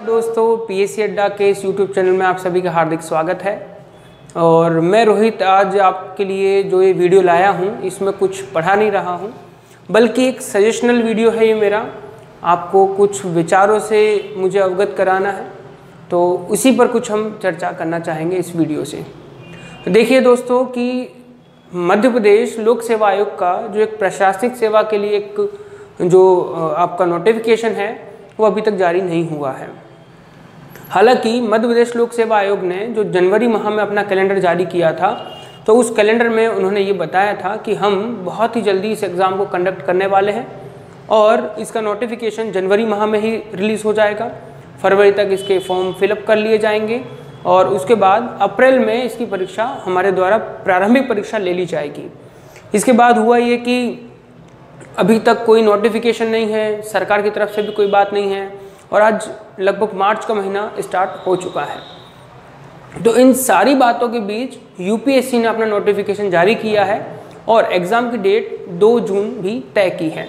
दोस्तों, पीएससी अड्डा के इस यूट्यूब चैनल में आप सभी का हार्दिक स्वागत है। और मैं रोहित आज आपके लिए जो ये वीडियो लाया हूँ इसमें कुछ पढ़ा नहीं रहा हूँ, बल्कि एक सजेशनल वीडियो है ये मेरा। आपको कुछ विचारों से मुझे अवगत कराना है, तो उसी पर कुछ हम चर्चा करना चाहेंगे इस वीडियो से। देखिए दोस्तों कि मध्य प्रदेश लोक सेवा आयोग का जो एक प्रशासनिक सेवा के लिए एक जो आपका नोटिफिकेशन है वो अभी तक जारी नहीं हुआ है। हालांकि मध्य प्रदेश लोक सेवा आयोग ने जो जनवरी माह में अपना कैलेंडर जारी किया था, तो उस कैलेंडर में उन्होंने ये बताया था कि हम बहुत ही जल्दी इस एग्ज़ाम को कंडक्ट करने वाले हैं और इसका नोटिफिकेशन जनवरी माह में ही रिलीज़ हो जाएगा। फरवरी तक इसके फॉर्म फिलअप कर लिए जाएंगे और उसके बाद अप्रैल में इसकी परीक्षा हमारे द्वारा प्रारंभिक परीक्षा ले ली जाएगी। इसके बाद हुआ ये कि अभी तक कोई नोटिफिकेशन नहीं है, सरकार की तरफ से भी कोई बात नहीं है और आज लगभग मार्च का महीना स्टार्ट हो चुका है। तो इन सारी बातों के बीच यूपीएससी ने अपना नोटिफिकेशन जारी किया है और एग्ज़ाम की डेट 2 जून भी तय की है।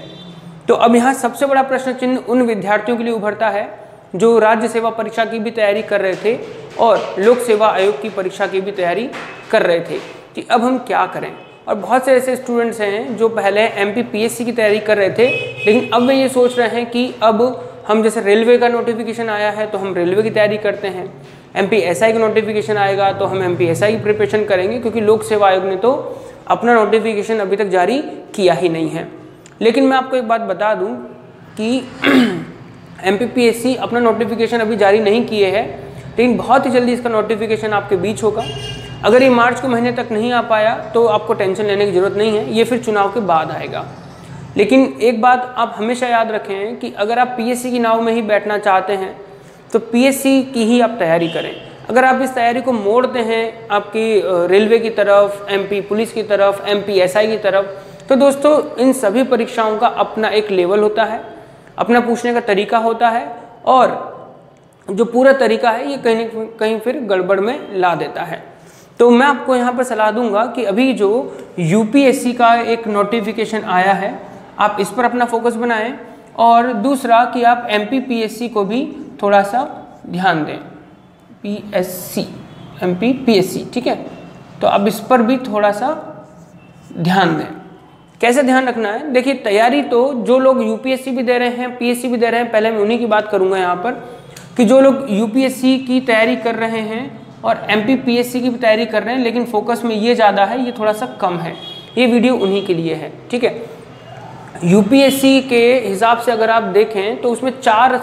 तो अब यहाँ सबसे बड़ा प्रश्न चिन्ह उन विद्यार्थियों के लिए उभरता है जो राज्य सेवा परीक्षा की भी तैयारी कर रहे थे और लोक सेवा आयोग की परीक्षा की भी तैयारी कर रहे थे कि अब हम क्या करें। और बहुत से ऐसे स्टूडेंट्स हैं जो पहले एमपीपीएससी की तैयारी कर रहे थे, लेकिन अब वे ये सोच रहे हैं कि अब हम जैसे रेलवे का नोटिफिकेशन आया है तो हम रेलवे की तैयारी करते हैं, एमपीएसआई का नोटिफिकेशन आएगा तो हम एमपीएसआई की प्रिपरेशन करेंगे, क्योंकि लोक सेवा आयोग ने तो अपना नोटिफिकेशन अभी तक जारी किया ही नहीं है। लेकिन मैं आपको एक बात बता दूँ कि एमपीपीएससी अपना नोटिफिकेशन अभी जारी नहीं किए हैं, लेकिन बहुत ही जल्दी इसका नोटिफिकेशन आपके बीच होगा। अगर ये मार्च के महीने तक नहीं आ पाया तो आपको टेंशन लेने की ज़रूरत नहीं है, ये फिर चुनाव के बाद आएगा। लेकिन एक बात आप हमेशा याद रखें कि अगर आप पीएससी की नाव में ही बैठना चाहते हैं तो पीएससी की ही आप तैयारी करें। अगर आप इस तैयारी को मोड़ते हैं आपकी रेलवे की तरफ, एमपी पुलिस की तरफ, एमपीएसआई की तरफ, तो दोस्तों इन सभी परीक्षाओं का अपना एक लेवल होता है, अपना पूछने का तरीका होता है और जो पूरा तरीका है ये कहीं न कहीं फिर गड़बड़ में ला देता है। तो मैं आपको यहाँ पर सलाह दूंगा कि अभी जो यूपीएससी का एक नोटिफिकेशन आया है आप इस पर अपना फोकस बनाएं और दूसरा कि आप एमपीपीएससी को भी थोड़ा सा ध्यान दें। पीएससी, एमपीपीएससी, ठीक है, तो अब इस पर भी थोड़ा सा ध्यान दें। कैसे ध्यान रखना है? देखिए, तैयारी तो जो लोग यूपीएससी भी दे रहे हैं, पीएससी भी दे रहे हैं, पहले मैं उन्हीं की बात करूंगा यहाँ पर कि जो लोग यूपीएससी की तैयारी कर रहे हैं और एमपीपीएससी की भी तैयारी कर रहे हैं, लेकिन फोकस में ये ज़्यादा है, ये थोड़ा सा कम है, ये वीडियो उन्हीं के लिए है, ठीक है। यूपीएससी के हिसाब से अगर आप देखें तो उसमें 4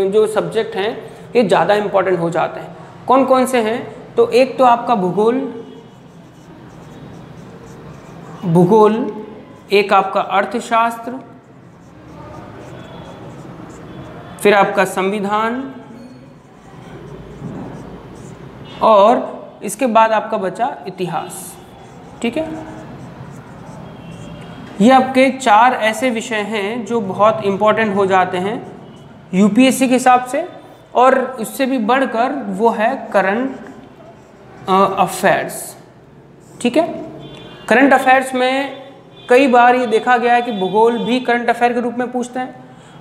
जो सब्जेक्ट हैं ये ज़्यादा इम्पॉर्टेंट हो जाते हैं। कौन कौन से हैं? तो एक तो आपका भूगोल, एक आपका अर्थशास्त्र, फिर आपका संविधान और इसके बाद आपका बचा इतिहास, ठीक है। ये आपके 4 ऐसे विषय हैं जो बहुत इम्पोर्टेंट हो जाते हैं यूपीएससी के हिसाब से, और इससे भी बढ़कर वो है करंट अफेयर्स, ठीक है। करंट अफेयर्स में कई बार ये देखा गया है कि भूगोल भी करंट अफेयर के रूप में पूछते हैं,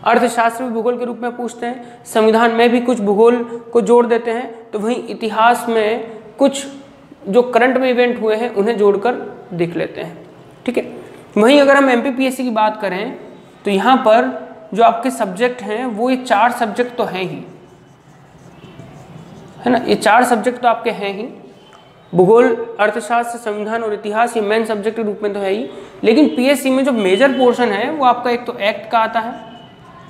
अर्थशास्त्र भी भूगोल के रूप में पूछते हैं, संविधान में भी कुछ भूगोल को जोड़ देते हैं, तो वहीं इतिहास में कुछ जो करंट में इवेंट हुए हैं उन्हें जोड़कर देख लेते हैं, ठीक है। वहीं अगर हम एमपीपीएससी की बात करें तो यहाँ पर जो आपके सब्जेक्ट हैं वो ये 4 सब्जेक्ट तो हैं ही, है ना, ये 4 सब्जेक्ट तो आपके हैं ही। भूगोल, अर्थशास्त्र, संविधान और इतिहास ये मेन सब्जेक्ट के रूप में तो है ही, लेकिन पीएससी में जो मेजर पोर्शन है वो आपका एक तो एक्ट का आता है,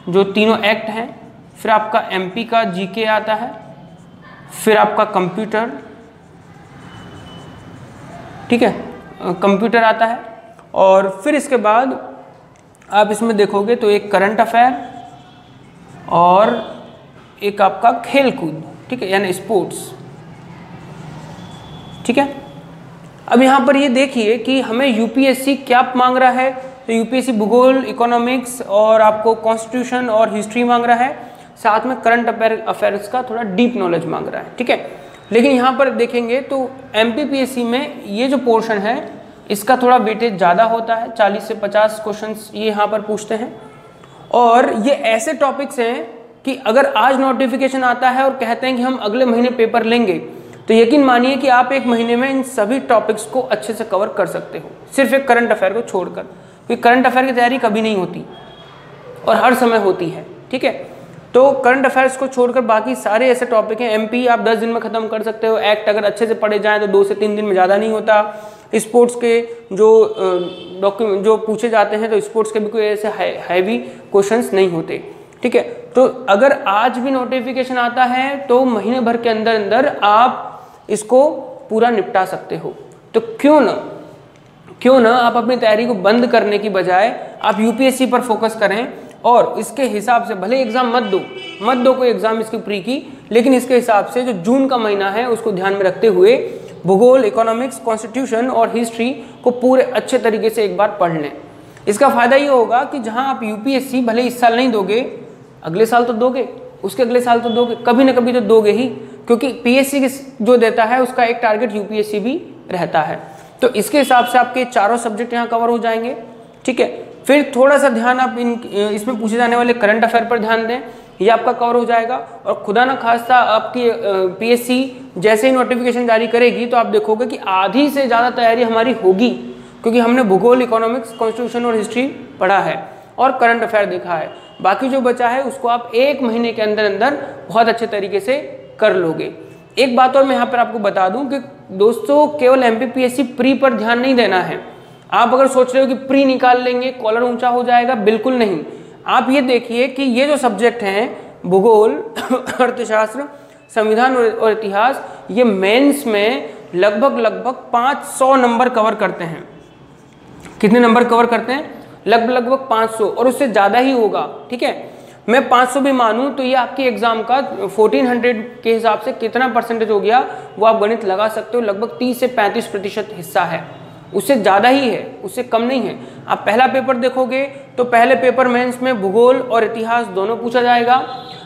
जो तीनों एक्ट हैं, फिर आपका एमपी का जीके आता है, फिर आपका कंप्यूटर, ठीक है, कंप्यूटर आता है, और फिर इसके बाद आप इसमें देखोगे तो एक करंट अफेयर और एक आपका खेल कूद, ठीक है, यानी स्पोर्ट्स, ठीक है। अब यहाँ पर ये देखिए कि हमें यूपीएससी क्या मांग रहा है। तो यूपीएससी भूगोल, इकोनॉमिक्स और आपको कॉन्स्टिट्यूशन और हिस्ट्री मांग रहा है, साथ में करंट अफेयर्स का थोड़ा डीप नॉलेज मांग रहा है, ठीक है। लेकिन यहाँ पर देखेंगे तो एमपीपीएससी में ये जो पोर्शन है इसका थोड़ा वेटेज ज़्यादा होता है, 40 से 50 क्वेश्चंस ये यहाँ पर पूछते हैं, और ये ऐसे टॉपिक्स हैं कि अगर आज नोटिफिकेशन आता है और कहते हैं कि हम अगले महीने पेपर लेंगे, तो यकीन मानिए कि आप एक महीने में इन सभी टॉपिक्स को अच्छे से कवर कर सकते हो, सिर्फ एक करंट अफेयर को छोड़कर, क्योंकि करंट अफेयर की तैयारी कभी नहीं होती और हर समय होती है। ठीक है, तो करंट अफेयर्स को छोड़कर बाकी सारे ऐसे टॉपिक हैं। एमपी आप 10 दिन में ख़त्म कर सकते हो, एक्ट अगर अच्छे से पढ़े जाएँ तो 2 से 3 दिन में, ज़्यादा नहीं होता। स्पोर्ट्स के जो पूछे जाते हैं, तो स्पोर्ट्स के भी कोई ऐसे हैवी क्वेश्चंस नहीं होते। ठीक है, तो अगर आज भी नोटिफिकेशन आता है तो महीने भर के अंदर अंदर आप इसको पूरा निपटा सकते हो। तो क्यों ना आप अपनी तैयारी को बंद करने की बजाय आप यूपीएससी पर फोकस करें और इसके हिसाब से, भले एग्जाम मत दो कोई एग्जाम इसकी प्री की, लेकिन इसके हिसाब से जो जून का महीना है उसको ध्यान में रखते हुए भूगोल, इकोनॉमिक्स, कॉन्स्टिट्यूशन और हिस्ट्री को पूरे अच्छे तरीके से एक बार पढ़ लें। इसका फायदा ये होगा कि जहां आप यूपीएससी भले इस साल नहीं दोगे, अगले साल तो दोगे, उसके अगले साल तो दोगे, कभी ना कभी तो दोगे ही, क्योंकि पीएससी जो देता है उसका एक टारगेट यूपीएससी भी रहता है। तो इसके हिसाब से आपके चारों सब्जेक्ट यहाँ कवर हो जाएंगे। ठीक है, फिर थोड़ा सा ध्यान आप इसमें पूछे जाने वाले करंट अफेयर पर ध्यान दें, ये आपका कवर हो जाएगा। और खुदा ना खास्ता आपकी पीएससी जैसे ही नोटिफिकेशन जारी करेगी तो आप देखोगे कि आधी से ज़्यादा तैयारी हमारी होगी, क्योंकि हमने भूगोल, इकोनॉमिक्स, कॉन्स्टिट्यूशन और हिस्ट्री पढ़ा है और करंट अफेयर देखा है। बाकी जो बचा है उसको आप एक महीने के अंदर अंदर बहुत अच्छे तरीके से कर लोगे। एक बात और मैं यहाँ पर आपको बता दूं कि दोस्तों, केवल एमपीपीएससी प्री पर ध्यान नहीं देना है। आप अगर सोच रहे हो कि प्री निकाल लेंगे कॉलर ऊंचा हो जाएगा, बिल्कुल नहीं। आप ये देखिए कि ये जो सब्जेक्ट हैं, भूगोल, अर्थशास्त्र, संविधान और इतिहास, ये मेंस में लगभग 500 नंबर कवर करते हैं। कितने नंबर कवर करते हैं? लगभग 500, और उससे ज़्यादा ही होगा। ठीक है, मैं 500 भी मानूं तो ये आपके एग्जाम का 1400 के हिसाब से कितना परसेंटेज हो गया वो आप गणित लगा सकते हो। लगभग 30 से 35% हिस्सा है, उससे ज़्यादा ही है, उससे कम नहीं है। आप पहला पेपर देखोगे तो पहले पेपर मेंस में भूगोल और इतिहास दोनों पूछा जाएगा।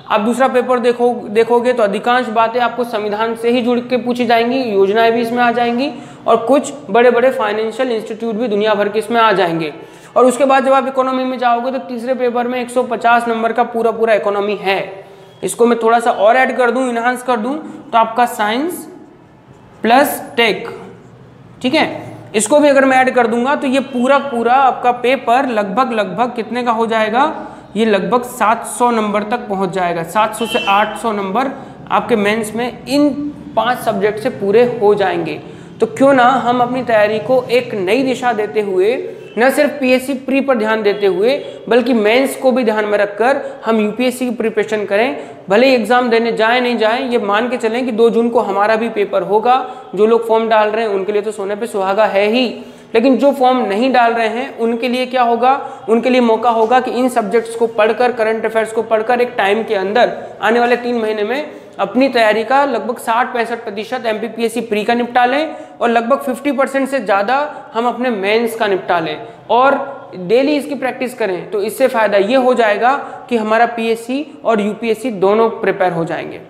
आप दूसरा पेपर देखोगे तो अधिकांश बातें आपको संविधान से ही जुड़ के पूछी जाएंगी, योजनाएं भी इसमें आ जाएंगी और कुछ बड़े बड़े फाइनेंशियल इंस्टीट्यूट भी दुनिया भर के इसमें आ जाएंगे। और उसके बाद जब आप इकोनॉमी में जाओगे तो तीसरे पेपर में 150 नंबर का पूरा इकोनॉमी है। इसको मैं थोड़ा सा और ऐड कर दूं, इन्हांस कर दूं, तो आपका साइंस प्लस टेक, ठीक है, इसको भी अगर मैं ऐड कर दूंगा तो ये पूरा आपका पेपर लगभग कितने का हो जाएगा? ये लगभग 700 नंबर तक पहुंच जाएगा। 700 से 800 नंबर आपके मेंस में इन 5 सब्जेक्ट से पूरे हो जाएंगे। तो क्यों ना हम अपनी तैयारी को एक नई दिशा देते हुए, न सिर्फ पीएससी प्री पर ध्यान देते हुए बल्कि मेंस को भी ध्यान में रखकर हम यूपीएससी की प्रिपरेशन करें। भले ही एग्जाम देने जाए नहीं जाए, ये मान के चलें कि 2 जून को हमारा भी पेपर होगा। जो लोग फॉर्म डाल रहे हैं उनके लिए तो सोने पे सुहागा है ही, लेकिन जो फॉर्म नहीं डाल रहे हैं उनके लिए क्या होगा? उनके लिए मौका होगा कि इन सब्जेक्ट्स को पढ़कर, करंट अफेयर्स को पढ़कर एक टाइम के अंदर आने वाले 3 महीने में अपनी तैयारी का लगभग 60-65% एमपीपीएससी प्री का निपटा लें और लगभग 50% से ज़्यादा हम अपने मेंस का निपटा लें और डेली इसकी प्रैक्टिस करें। तो इससे फ़ायदा ये हो जाएगा कि हमारा पीएससी और यूपीएससी दोनों प्रिपेयर हो जाएंगे।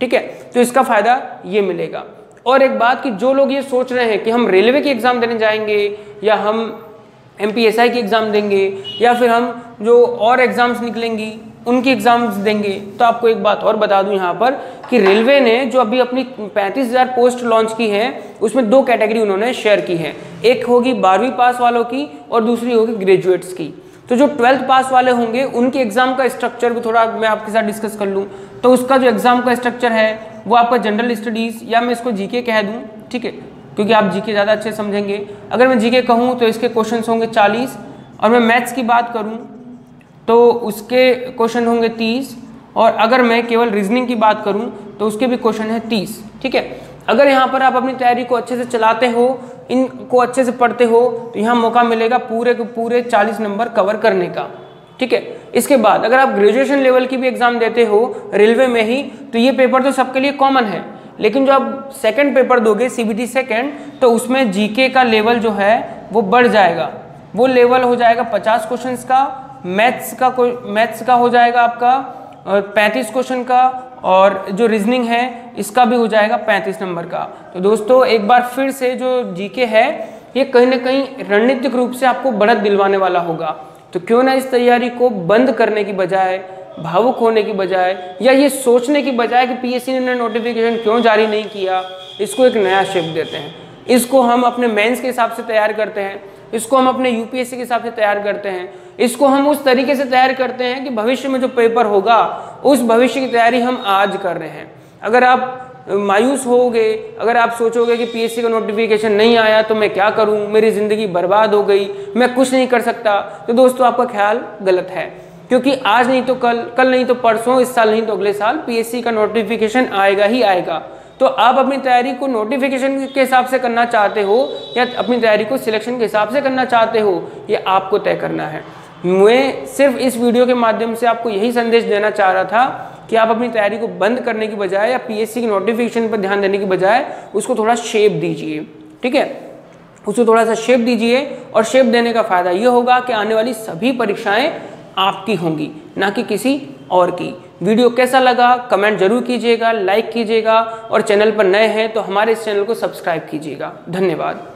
ठीक है, तो इसका फ़ायदा ये मिलेगा। और एक बात कि जो लोग ये सोच रहे हैं कि हम रेलवे की एग्ज़ाम देने जाएंगे या हम एमपीएसआई की एग्ज़ाम देंगे या फिर हम जो और एग्ज़ाम्स निकलेंगी उनकी एग्ज़ाम्स देंगे, तो आपको एक बात और बता दूं यहाँ पर कि रेलवे ने जो अभी अपनी 35,000 पोस्ट लॉन्च की है उसमें 2 कैटेगरी उन्होंने शेयर की है। एक होगी 12वीं पास वालों की और दूसरी होगी ग्रेजुएट्स की। तो जो 12th पास वाले होंगे उनके एग्ज़ाम का स्ट्रक्चर भी थोड़ा मैं आपके साथ डिस्कस कर लूँ। तो उसका जो एग्ज़ाम का स्ट्रक्चर है वो आपका जनरल स्टडीज़, या मैं इसको जीके कह दूँ, ठीक है, क्योंकि आप जीके ज़्यादा अच्छे समझेंगे। अगर मैं जीके कहूँ तो इसके क्वेश्चन होंगे 40, और मैं मैथ्स की बात करूँ तो उसके क्वेश्चन होंगे 30, और अगर मैं केवल रीजनिंग की बात करूं तो उसके भी क्वेश्चन है 30। ठीक है, अगर यहाँ पर आप अपनी तैयारी को अच्छे से चलाते हो, इनको अच्छे से पढ़ते हो, तो यहाँ मौका मिलेगा पूरे के पूरे 40 नंबर कवर करने का। ठीक है, इसके बाद अगर आप ग्रेजुएशन लेवल की भी एग्जाम देते हो रेलवे में ही, तो ये पेपर तो सबके लिए कॉमन है, लेकिन जो आप सेकेंड पेपर दोगे सीबीटी सेकेंड, तो उसमें जीके का लेवल जो है वो बढ़ जाएगा। वो लेवल हो जाएगा 50 क्वेश्चन का, मैथ्स का हो जाएगा आपका 35 क्वेश्चन का, और जो रीजनिंग है इसका भी हो जाएगा 35 नंबर का। तो दोस्तों एक बार फिर से जो जीके है ये कहीं ना कहीं रणनीतिक रूप से आपको बढ़त दिलवाने वाला होगा। तो क्यों ना इस तैयारी को बंद करने की बजाय भावुक होने की बजाय या ये सोचने की बजाय कि पीएससी ने नोटिफिकेशन क्यों जारी नहीं किया, इसको एक नया शेप देते हैं। इसको हम अपने मेंस के हिसाब से तैयार करते हैं, इसको हम अपने यूपीएससी के हिसाब से तैयार करते हैं, इसको हम उस तरीके से तैयार करते हैं कि भविष्य में जो पेपर होगा उस भविष्य की तैयारी हम आज कर रहे हैं। अगर आप मायूस होगे, अगर आप सोचोगे कि पीएससी का नोटिफिकेशन नहीं आया तो मैं क्या करूं, मेरी ज़िंदगी बर्बाद हो गई, मैं कुछ नहीं कर सकता, तो दोस्तों आपका ख्याल गलत है। क्योंकि आज नहीं तो कल, कल नहीं तो परसों, इस साल नहीं तो अगले साल पीएससी का नोटिफिकेशन आएगा ही आएगा। तो आप अपनी तैयारी को नोटिफिकेशन के हिसाब से करना चाहते हो या अपनी तैयारी को सिलेक्शन के हिसाब से करना चाहते हो, ये आपको तय करना है। मैं सिर्फ इस वीडियो के माध्यम से आपको यही संदेश देना चाह रहा था कि आप अपनी तैयारी को बंद करने की बजाय या पीएससी की नोटिफिकेशन पर ध्यान देने की बजाय उसको थोड़ा शेप दीजिए। ठीक है, उसको थोड़ा सा शेप दीजिए, और शेप देने का फ़ायदा ये होगा कि आने वाली सभी परीक्षाएं आपकी होंगी, ना कि किसी और की। वीडियो कैसा लगा कमेंट जरूर कीजिएगा, लाइक कीजिएगा, और चैनल पर नए हैं तो हमारे इस चैनल को सब्सक्राइब कीजिएगा। धन्यवाद।